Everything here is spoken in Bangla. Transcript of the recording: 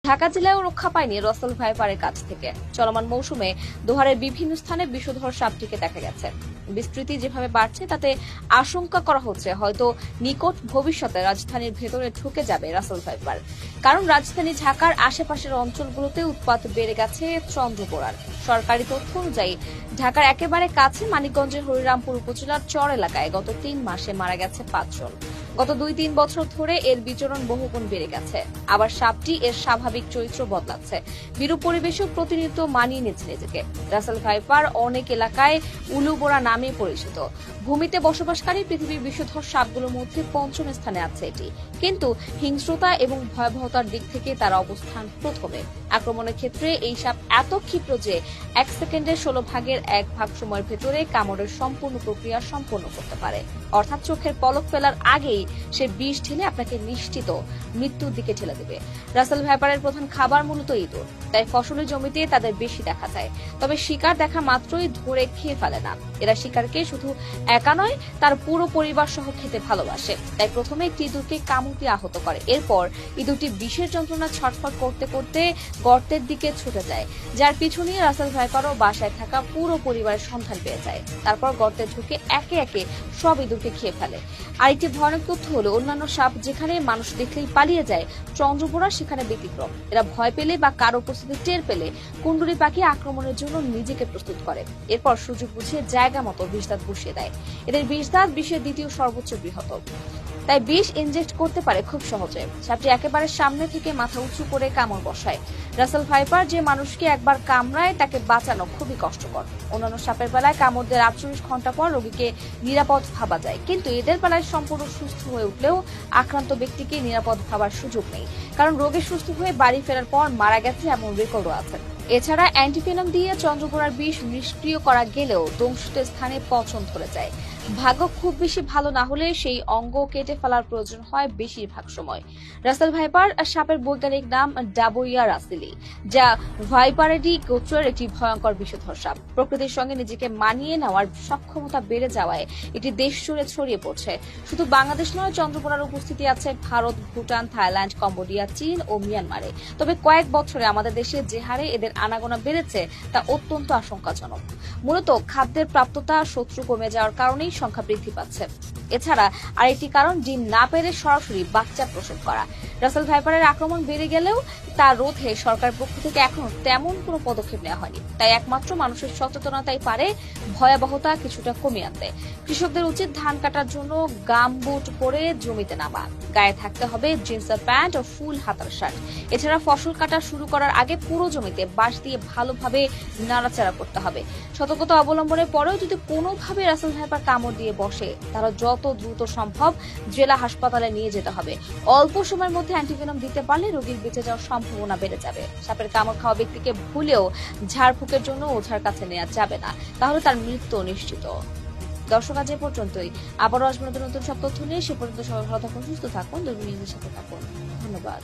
ঢাকা জেলায়ও রক্ষা পায়নি রাসেল ভাইপারের কাছ থেকে। চলমান মৌসুমে দোহারের বিভিন্ন স্থানে বিষধর সাপটিকে দেখা গেছে। বিস্তৃতি যেভাবে বাড়ছে তাতে আশঙ্কা করা হচ্ছে হয়তো নিকট ভবিষ্যতে রাজধানীর ভেতরে ঢুকে যাবে রাসেল ভাইপার। কারণ রাজধানী ঢাকার আশেপাশের অঞ্চলগুলোতে উৎপাত বেড়ে গেছে চন্দ্রবোড়ার। সরকারি তথ্য অনুযায়ী ঢাকার একেবারে কাছে মানিকগঞ্জের হরিরামপুর উপজেলার চর এলাকায় গত ৩ মাসে মারা গেছে ৫ জন। গত ২-৩ বছর ধরে এর বিচরণ বহুগুণ বেড়ে গেছে। আবার সাপটি এর স্বাভাবিক চরিত্র বদলাচ্ছে। বিরূপ পরিবেশও প্রতিনিয়ত মানিয়ে নিচ্ছে নিজেকে। রাসেল ভাইপার অনেক এলাকায় উলুবোড়া নামে পরিচিত। ভূমিতে বসবাসকারী পৃথিবীর বিষধর সাপগুলোর মধ্যে ৫ম স্থানে আছে এটি। কিন্তু হিংস্রতা এবং ভয়াবহতার দিক থেকে তার অবস্থান প্রথমে। আক্রমণের ক্ষেত্রে এই সাপ এত ক্ষিপ্র যে ১ সেকেন্ডের ১৬ ভাগের ১ ভাগ সময়ের ভেতরে কামড়ের সম্পূর্ণ প্রক্রিয়া সম্পন্ন করতে পারে। অর্থাৎ চোখের পলক ফেলার আগেই সে বিষ ঢেলে আপনাকে নিশ্চিত মৃত্যুর দিকে ঠেলে দেবে। রাসেল ভাইপারের প্রধান খাবার মূলত ইঁদুর, তাই ফসলের জমিতে তাদের বেশি দেখা যায়। তবে শিকার দেখা মাত্রই ধরে খেয়ে ফেলে না। এরা শিকারকে শুধু একা নয়, তার পুরো পরিবার সহ খেতে ভালোবাসে। তাই প্রথমে একটি ইঁদুরকে কামড় দিয়ে আহত করে। এরপর ইঁদুরটি বিষের যন্ত্রণা ছটফট করতে করতে গর্তের দিকে ছুটে যায়, যার পিছু নিয়ে রাসেল ভাইপারও বাসায় থাকা পুরো পরিবারের সন্ধান পেয়ে যায়। তারপর গর্তে ঢুকে একে একে সব ইঁদুরকে খেয়ে ফেলে। আরেকটি ভয়ানক তথ্য হলো, অন্যান্য সাপ যেখানে মানুষ দেখলেই পালিয়ে যায়, চন্দ্রবোড়া সেখানে ব্যতিক্রম। এরা ভয় পেলে বা কারো উপস্থিতি টের পেলে কুণ্ডলী পাখি আক্রমণের জন্য নিজেকে প্রস্তুত করে। এরপর সুযোগ বুঝে জায়গা মতো বিষদাঁত বসিয়ে দেয়। এদের বিষদাঁত বিশ্বের দ্বিতীয় সর্বোচ্চ বৃহৎ, তাই বিষ ইনজেক্ট করতে পারে খুব সহজে। সাপটি একেবারে সামনে থেকে মাথা উঁচু করে কামড় বসায়। রাসেল ভাইপার যে মানুষকে একবার কামড়ায় তাকে বাঁচানো খুবই কষ্টকর। অন্যান্য সাপের বেলায় কামড় দেওয়ার ৪৮ ঘন্টা পর রোগীকে নিরাপদ ভাবা যায়, কিন্তু এদের বেলায় সম্পূর্ণ সুস্থ হয়ে উঠলেও আক্রান্ত ব্যক্তিকে নিরাপদ ভাবার সুযোগ নেই। কারণ রোগী সুস্থ হয়ে বাড়ি ফেরার পর মারা গেছে এমন রেকর্ডও আছে। এছাড়া অ্যান্টিভেনম দিয়ে চন্দ্রবোড়ার বিষ নিষ্ক্রিয় করা গেলেও দংশিত স্থানে পচন ধরে যায়। ভাগ্য খুব বেশি ভালো না হলে সেই অঙ্গ কেটে ফেলার প্রয়োজন হয় বেশিরভাগ সময়। রাসেল ভাইপার সাপের বৈজ্ঞানিক নাম ডাবোইয়া রাসেলি, যা ভাইপারেডি গোত্রের একটি ভয়ঙ্কর বিষধর সাপ। প্রকৃতির সঙ্গে নিজেকে মানিয়ে নেওয়ার সক্ষমতা বেড়ে যাওয়ায় এটি দেশ জুড়ে ছড়িয়ে পড়ছে। শুধু বাংলাদেশ নয়, চন্দ্রবোড়ার উপস্থিতি আছে ভারত, ভুটান, থাইল্যান্ড, কম্বোডিয়া, চীন ও মিয়ানমারে। তবে কয়েক বছরে আমাদের দেশে যে হারে এদের আনাগোনা বেড়েছে তা অত্যন্ত আশঙ্কাজনক। মূলত খাদ্যের প্রাপ্যতা, শত্রু কমে যাওয়ার কারণেই সংখ্যা বৃদ্ধি পাচ্ছে। এছাড়া আরেকটি কারণ ডিম না পেরে সরাসরি বাচ্চা প্রসব করা। রাসেল ভাইপারের আক্রমণ বেড়ে গেলেও তা রোধে সরকারের পক্ষ থেকে এখনো তেমন কোনো পদক্ষেপ নেওয়া হয়নি। তাই একমাত্র মানুষের সচেতনতাই পারে ভয়াবহতা কিছুটা কমিয়ে আনতে। কৃষকদের উচিত ধান কাটার জন্য গামবুট পরে জমিতে নামা, গায়ে থাকতে হবে জিন্সের প্যান্ট ও ফুল হাতার শার্ট। এছাড়া ফসল কাটা শুরু করার আগে পুরো জমিতে বাঁশ দিয়ে ভালোভাবে নাড়াচাড়া করতে হবে। সতর্কতা অবলম্বনের পরেও যদি কোনোভাবে রাসেল ভাইপার কামড় দিয়ে বসে, তাহলে যত দ্রুত সম্ভব জেলা হাসপাতালে নিয়ে যেতে হবে। অল্প সময়ের মধ্যে অ্যান্টিভেনম দিতে পারলে রোগীর বেঁচে যাওয়ার সম্ভাবনা বেড়ে যাবে। সাপের কামড় খাওয়া ব্যক্তিকে ভুলেও ঝাড়ফুঁকের জন্য ওঝার কাছে নেওয়া যাবে না, তাহলে তার মৃত্যু নিশ্চিত। দর্শক, আজ এ পর্যন্তই। আবারও আসবেন নতুন সব তথ্য নিয়ে। সে পর্যন্ত সবাই ভালো থাকুন, সুস্থ থাকুন, দুর্বিনীদের সাথে থাকুন। ধন্যবাদ।